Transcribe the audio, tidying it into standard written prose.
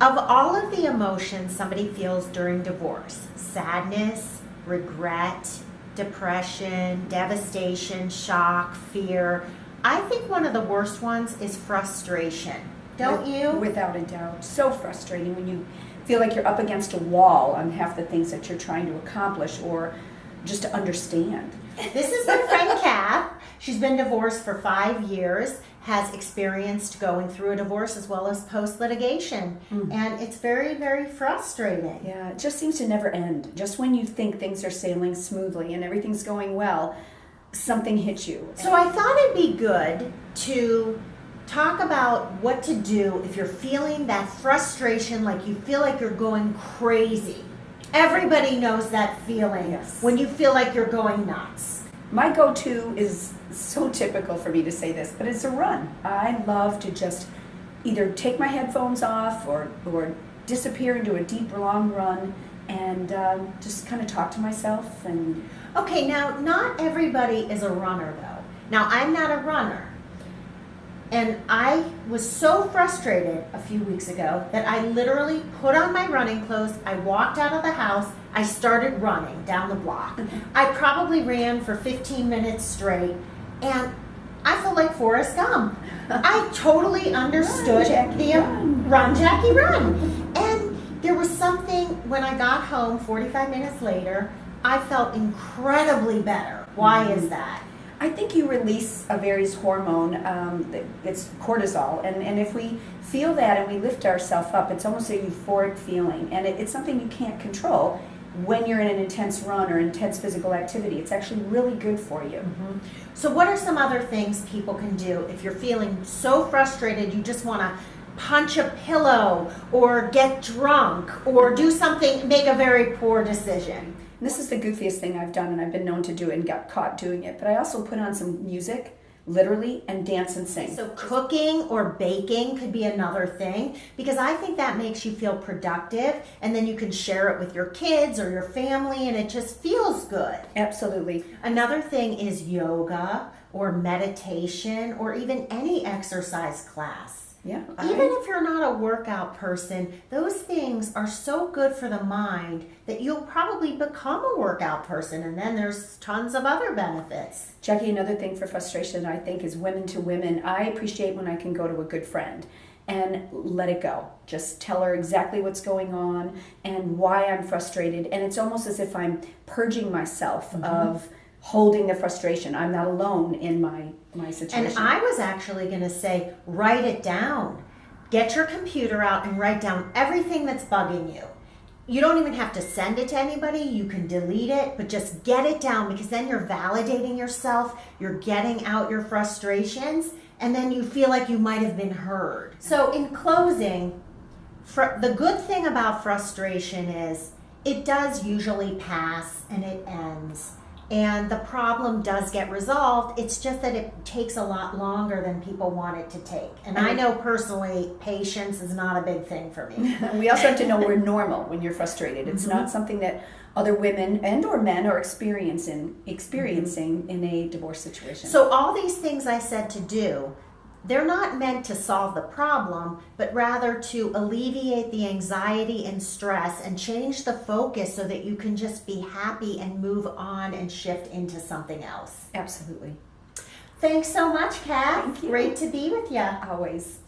Of all of the emotions somebody feels during divorce, sadness, regret, depression, devastation, shock, fear, I think one of the worst ones is frustration. Don't you? Without a doubt. So frustrating when you feel like you're up against a wall on half the things that you're trying to accomplish or just to understand. This is my friend Kath. She's been divorced for 5 years, has experienced going through a divorce as well as post-litigation. And it's very, very frustrating. Yeah, it just seems to never end. Just when you think things are sailing smoothly and everything's going well, something hits you. So I thought it'd be good to talk about what to do if you're feeling that frustration, like you feel like you're going crazy. Everybody knows that feeling. Yes. When you feel like you're going nuts. My go-to is so typical for me to say this, but it's a run. I love to just either take my headphones off or disappear into a deep, long run and just kind of talk to myself. And Okay, now not everybody is a runner though. Now I'm not a runner. And I was so frustrated a few weeks ago that I literally put on my running clothes, I walked out of the house, I started running down the block. I probably ran for 15 minutes straight, and I felt like Forrest Gump. I totally understood Run, Jackie, run. And there was something, when I got home 45 minutes later, I felt incredibly better. Why is that? I think you release a various hormone, it's cortisol, and if we feel that and we lift ourselves up, it's almost a euphoric feeling, and it's something you can't control when you're in an intense run or intense physical activity. It's actually really good for you. So what are some other things people can do if you're feeling so frustrated you just want to punch a pillow or get drunk or do something, make a very poor decision? This is the goofiest thing I've done, and I've been known to do it and got caught doing it, but I also put on some music, literally, and dance and sing. So cooking or baking could be another thing, because I think that makes you feel productive, and then you can share it with your kids or your family, and it just feels good. Absolutely. Another thing is yoga or meditation or even any exercise class. Yeah. Even if you're not a workout person, those things are so good for the mind that you'll probably become a workout person, and then there's tons of other benefits. Jackie, another thing for frustration, I think, is women to women. I appreciate when I can go to a good friend and let it go. Just tell her exactly what's going on and why I'm frustrated. And it's almost as if I'm purging myself of holding the frustration. I'm not alone in my situation. And I was actually going to say, write it down. Get your computer out and write down everything that's bugging you. You don't even have to send it to anybody. You can delete it, but just get it down, because then you're validating yourself. You're getting out your frustrations, and then you feel like you might have been heard. So in closing, the good thing about frustration is it does usually pass and it ends. And the problem does get resolved. It's just that it takes a lot longer than people want it to take. And I know personally, patience is not a big thing for me. We also have to know we're normal when you're frustrated. It's not something that other women and or men are experiencing in a divorce situation. So all these things I said to do, they're not meant to solve the problem, but rather to alleviate the anxiety and stress and change the focus so that you can just be happy and move on and shift into something else. Absolutely. Thanks so much, Kat. Thank you. Great to be with you. Always.